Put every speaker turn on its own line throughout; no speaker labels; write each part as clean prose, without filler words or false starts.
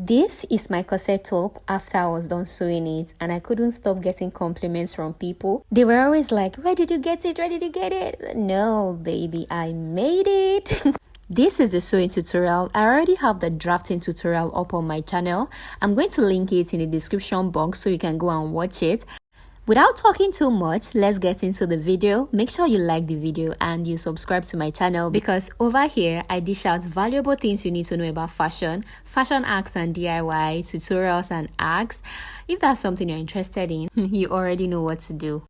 This is my corset top after I was done sewing it, and I couldn't stop getting compliments from people. They were always like, where did you get it? Where did you get it? No, baby, I made it. This is the sewing tutorial. I already have the drafting tutorial up on my channel. I'm going to link it in the description box so you can go and watch it. Without talking too much, let's get into the video. Make sure you like the video and you subscribe to my channel, because over here I dish out valuable things you need to know about fashion hacks and DIY, tutorials and hacks. If that's something you're interested in, you already know what to do.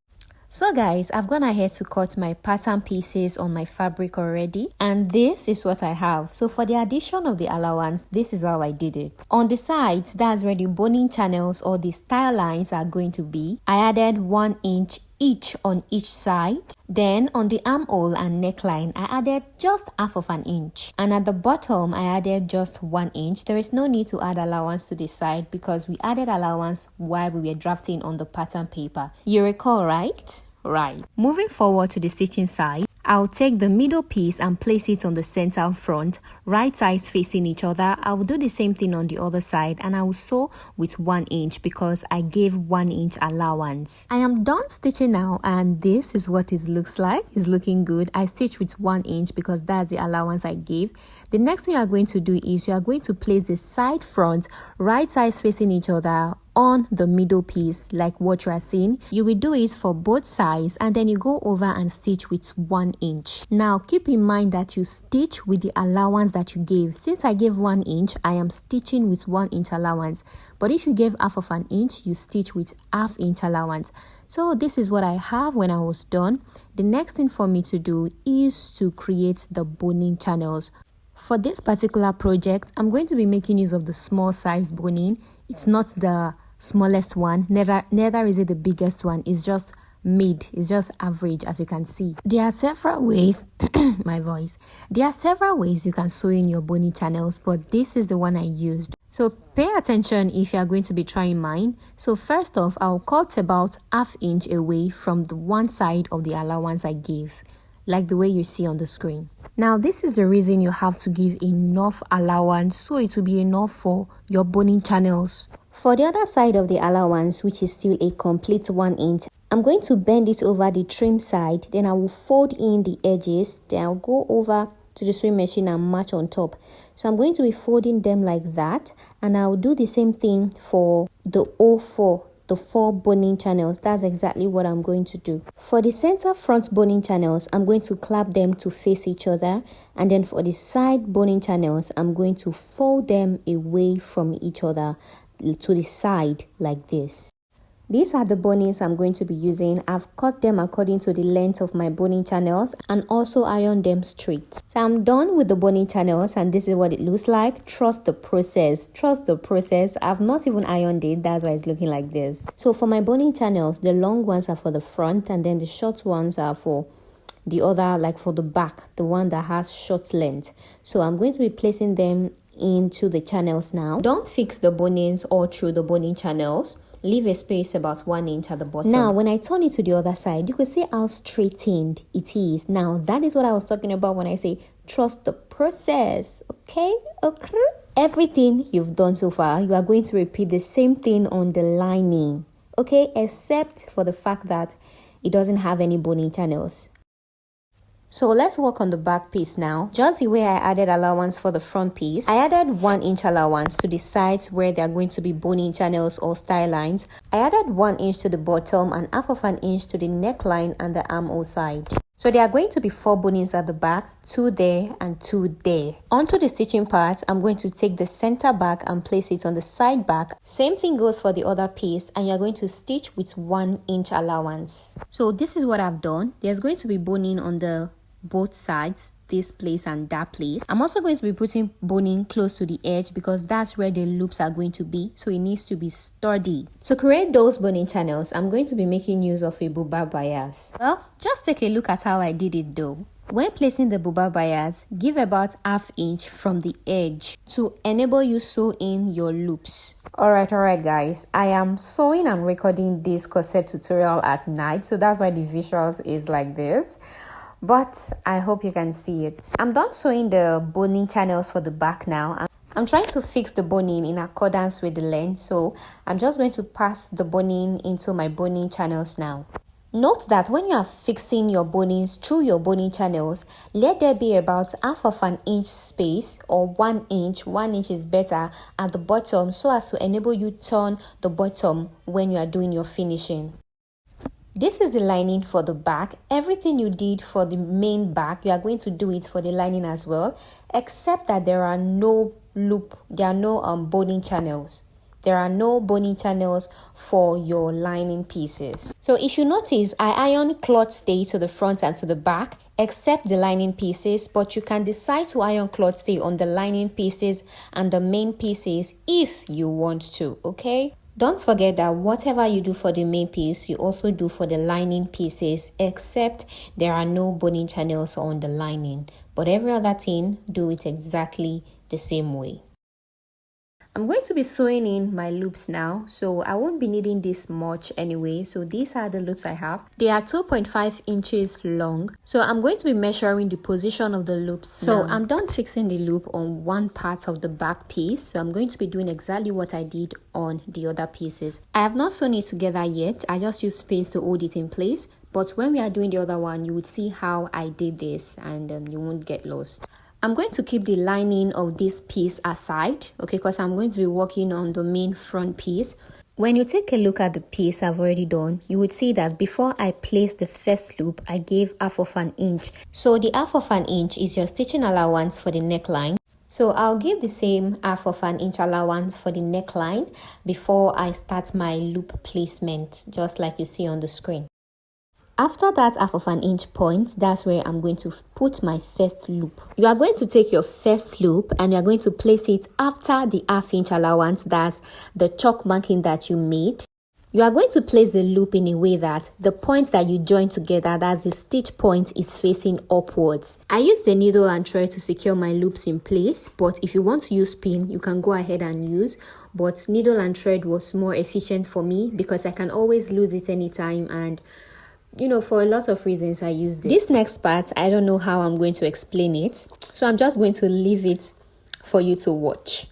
So guys, I've gone ahead to cut my pattern pieces on my fabric already, and this is what I have. So for the addition of the allowance, this is how I did it. On the sides, that's where the boning channels or the style lines are going to be. I added 1 inch each on each side. Then on the armhole and neckline, I added just half of an inch, and at the bottom I added just 1 inch. There is no need to add allowance to the side because we added allowance while we were drafting on the pattern paper. You recall, right? Right. Moving forward to the stitching side, I'll take the middle piece and place it on the center front, right sides facing each other. I will do the same thing on the other side, and I will sew with 1 inch because I gave 1 inch allowance. I am done stitching now, and this is what it looks like. It's looking good. I stitched with 1 inch because that's the allowance I gave. The next thing you are going to do is you are going to place the side front, right sides facing each other, on the middle piece like what you are seeing. You will do it for both sides, and then you go over and stitch with 1 inch. Now keep in mind that you stitch with the allowance that you gave. Since I gave 1 inch, I am stitching with 1 inch allowance, but if you gave half of an inch, you stitch with half inch allowance. So this is what I have when I was done. The next thing for me to do is to create the boning channels. For this particular project, I'm going to be making use of the small size boning. It's not the smallest one, neither is it the biggest one. It's just mid, it's just average, as you can see. There are several ways there are several ways you can sew in your boning channels, but this is the one I used. So pay attention if you are going to be trying mine. So first off, I'll cut about ½ inch away from the one side of the allowance I gave, like the way you see on the screen. Now this is the reason you have to give enough allowance so it will be enough for your boning channels. For the other side of the allowance, which is still a complete 1 inch, I'm going to bend it over the trim side, then I will fold in the edges, then I'll go over to the sewing machine and match on top. So I'm going to be folding them like that, and I'll do the same thing for the 04, the 4 boning channels. That's exactly what I'm going to do. For the center front boning channels, I'm going to clap them to face each other, and then for the side boning channels, I'm going to fold them away from each other to the side like this. These are the bonings I'm going to be using. I've cut them according to the length of my boning channels and also ironed them straight. So I'm done with the boning channels, and this is what it looks like. Trust the process. Trust the process. I've not even ironed it. That's why it's looking like this. So for my boning channels, the long ones are for the front, and then the short ones are for the other, like for the back, the one that has short length. So I'm going to be placing them into the channels now. Don't fix the bonings all through the boning channels. Leave a space about 1 inch at the bottom. Now when I turn it to the other side, you can see how straightened it is. Now that is what I was talking about when I say trust the process. Okay. Everything you've done so far, you are going to repeat the same thing on the lining, okay, except for the fact that it doesn't have any boning channels. So let's work on the back piece now. Just the way I added allowance for the front piece, I added 1 inch allowance to the sides where there are going to be boning channels or style lines. I added 1 inch to the bottom and half of an inch to the neckline and the armhole side. So there are going to be 4 bonings at the back, 2 there and 2 there. Onto the stitching part, I'm going to take the center back and place it on the side back. Same thing goes for the other piece, and you're going to stitch with 1 inch allowance. So this is what I've done. There's going to be boning on the both sides, this place and that place. I'm also going to be putting boning close to the edge because that's where the loops are going to be, so it needs to be sturdy. To create those boning channels, I'm going to be making use of a buba bias. Well, just take a look at how I did it though. When placing the buba bias, give about ½ inch from the edge to enable you sew in your loops. Alright guys, I am sewing and recording this corset tutorial at night, so that's why the visuals is like this. But I hope you can see it. I'm done sewing the boning channels for the back now. I'm trying to fix the boning in accordance with the length, so I'm just going to pass the boning into my boning channels now. Note that when you are fixing your bonings through your boning channels, let there be about half of an inch space or 1 inch. 1 inch is better at the bottom so as to enable you turn the bottom when you are doing your finishing. This is the lining for the back. Everything you did for the main back, you are going to do it for the lining as well, except that there are no boning channels. There are no boning channels for your lining pieces. So if you notice, I iron cloth stay to the front and to the back, except the lining pieces, but you can decide to iron cloth stay on the lining pieces and the main pieces if you want to, okay? Don't forget that whatever you do for the main piece, you also do for the lining pieces, except there are no boning channels on the lining. But every other thing, do it exactly the same way. I'm going to be sewing in my loops now, so I won't be needing this much anyway. So these are the loops I have. They are 2.5 inches long, so I'm going to be measuring the position of the loops. So I'm done fixing the loop on one part of the back piece, so I'm going to be doing exactly what I did on the other pieces. I have not sewn it together yet. I just used space to hold it in place, but when we are doing the other one, you would see how I did this and you won't get lost. I'm going to keep the lining of this piece aside, okay, because I'm going to be working on the main front piece. When you take a look at the piece I've already done, you would see that before I placed the first loop, I gave half of an inch. So the half of an inch is your stitching allowance for the neckline. So I'll give the same half of an inch allowance for the neckline before I start my loop placement, just like you see on the screen. After that half of an inch point, that's where I'm going to put my first loop. You are going to take your first loop and you are going to place it after the half inch allowance, that's the chalk marking that you made. You are going to place the loop in a way that the points that you join together, that's the stitch point, is facing upwards. I use the needle and thread to secure my loops in place, but if you want to use pin, you can go ahead and use, but needle and thread was more efficient for me because I can always lose it anytime, and for a lot of reasons I use this next part. I don't know how I'm going to explain it, so I'm just going to leave it for you to watch.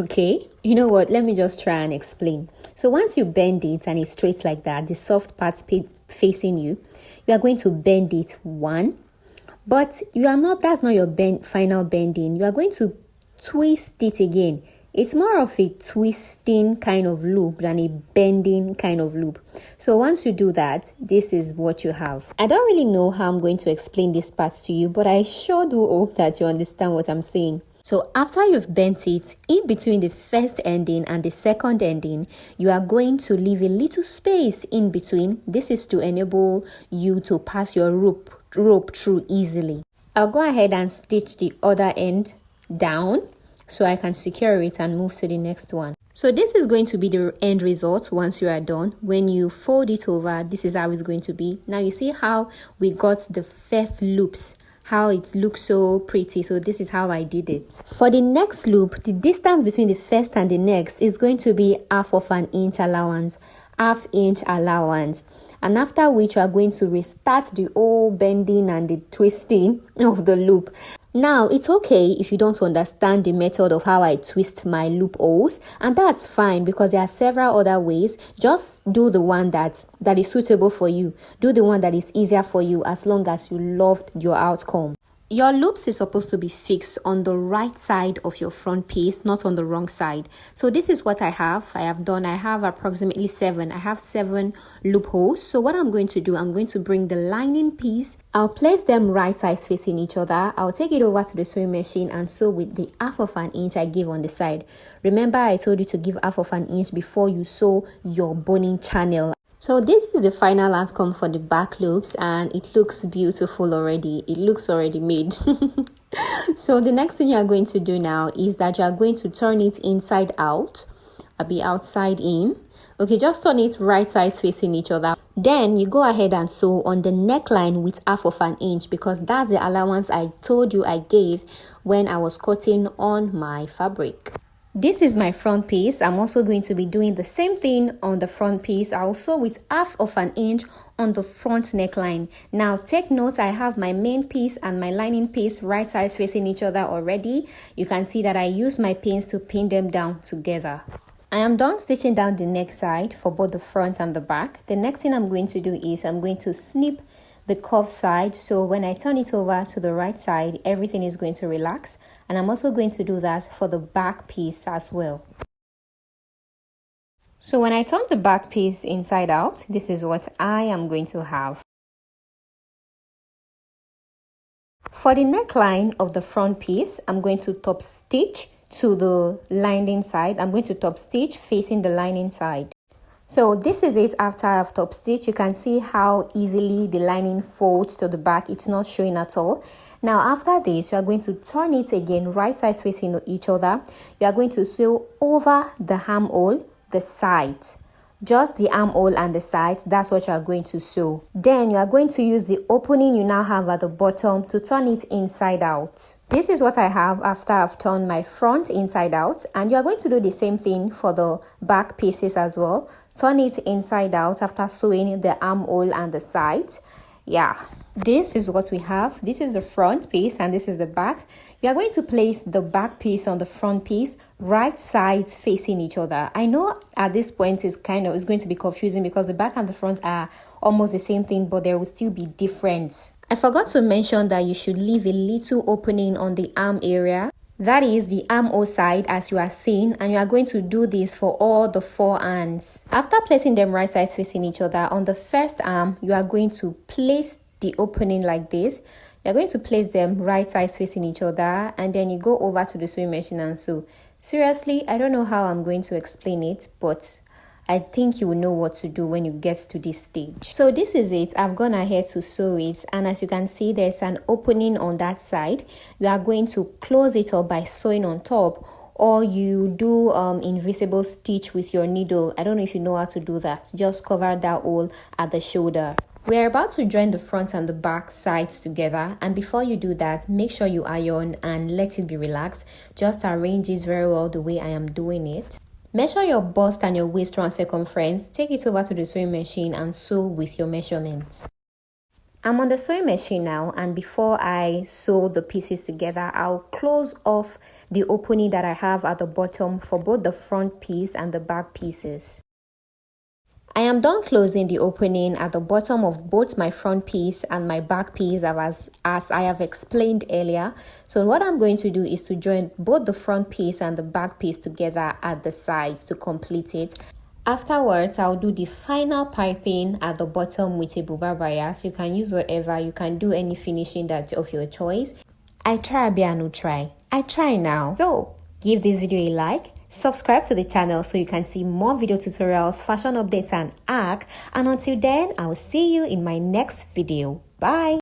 Okay, you know what, let me just try and explain. So once you bend it and it's straight like that, the soft part facing you, you are going to bend it one, but that's not your final bending. You are going to twist it again. It's more of a twisting kind of loop than a bending kind of loop. So once you do that, this is what you have. I don't really know how I'm going to explain this part to you, but I sure do hope that you understand what I'm saying. So after you've bent it, in between the first ending and the second ending, you are going to leave a little space in between. This is to enable you to pass your rope through easily. I'll go ahead and stitch the other end down so I can secure it and move to the next one. So this is going to be the end result once you are done. When you fold it over, this is how it's going to be. Now you see how we got the first loops, how it looks so pretty. So this is how I did it. For the next loop, the distance between the first and the next is going to be half of an inch allowance. Half inch allowance, and after which you are going to restart the whole bending and the twisting of the loop. Now it's okay if you don't understand the method of how I twist my loop holes, and that's fine because there are several other ways. Just do the one that is suitable for you. Do the one that is easier for you, as long as you loved your outcome. Your loops is supposed to be fixed on the right side of your front piece, not on the wrong side. So this is what I have done. I have approximately 7. I have 7 loopholes. So what I'm going to do, I'm going to bring the lining piece. I'll place them right sides facing each other. I'll take it over to the sewing machine and sew with the half of an inch I give on the side. Remember, I told you to give half of an inch before you sew your boning channel. So this is the final outcome for the back loops, and it looks beautiful already. It looks already made. So the next thing you are going to do now is that you are going to turn it inside out. I'll be outside in. Okay, just turn it right sides facing each other. Then you go ahead and sew on the neckline with half of an inch, because that's the allowance I told you I gave when I was cutting on my fabric. This is my front piece. I'm also going to be doing the same thing on the front piece. I'll sew with 1/2 inch on the front neckline. Now take note, I have my main piece and my lining piece right sides facing each other already. You can see that I use my pins to pin them down together. I am done stitching down the neck side for both the front and the back. The next thing I'm going to do is I'm going to snip the curved side, so when I turn it over to the right side, everything is going to relax. And I'm also going to do that for the back piece as well. So when I turn the back piece inside out, this is what I am going to have. For the neckline of the front piece, I'm going to top stitch to the lining side. I'm going to top stitch facing the lining side. So this is it after I've top stitched. You can see how easily the lining folds to the back. It's not showing at all. Now after this, you are going to turn it again, right sides facing each other. You are going to sew over the armhole, the sides. Just the armhole and the sides, that's what you are going to sew. Then you are going to use the opening you now have at the bottom to turn it inside out. This is what I have after I've turned my front inside out, and you are going to do the same thing for the back pieces as well. Turn it inside out after sewing the armhole and the sides. Yeah, this is what we have. This is the front piece and this is the back. You are going to place the back piece on the front piece, right sides facing each other. I know at this point it's going to be confusing because the back and the front are almost the same thing, but there will still be difference. I forgot to mention that you should leave a little opening on the arm area. That is the armhole side as you are seeing, and you are going to do this for all the 4 arms. After placing them right sides facing each other, on the first arm, you are going to place the opening like this. You're going to place them right sides facing each other, and then you go over to the sewing machine and sew. Seriously, I don't know how I'm going to explain it, but I think you will know what to do when you get to this stage. So this is it. I've gone ahead to sew it, and as you can see, there's an opening on that side. You are going to close it up by sewing on top, or you do invisible stitch with your needle. I don't know if you know how to do that. Just cover that hole at the shoulder. We are about to join the front and the back sides together, and before you do that, make sure you iron and let it be relaxed. Just arrange it very well the way I am doing it. Measure your bust and your waist round circumference. Take it over to the sewing machine and sew with your measurements. I'm on the sewing machine now, and before I sew the pieces together, I'll close off the opening that I have at the bottom for both the front piece and the back pieces. I am done closing the opening at the bottom of both my front piece and my back piece as I have explained earlier. So what I'm going to do is to join both the front piece and the back piece together at the sides to complete it. Afterwards, I'll do the final piping at the bottom with a buba bias. You can use whatever, you can do any finishing that of your choice. I try, be no try. I try now. So give this video a like. Subscribe to the channel so you can see more video tutorials, fashion updates and arc. And until then, I will see you in my next video. Bye.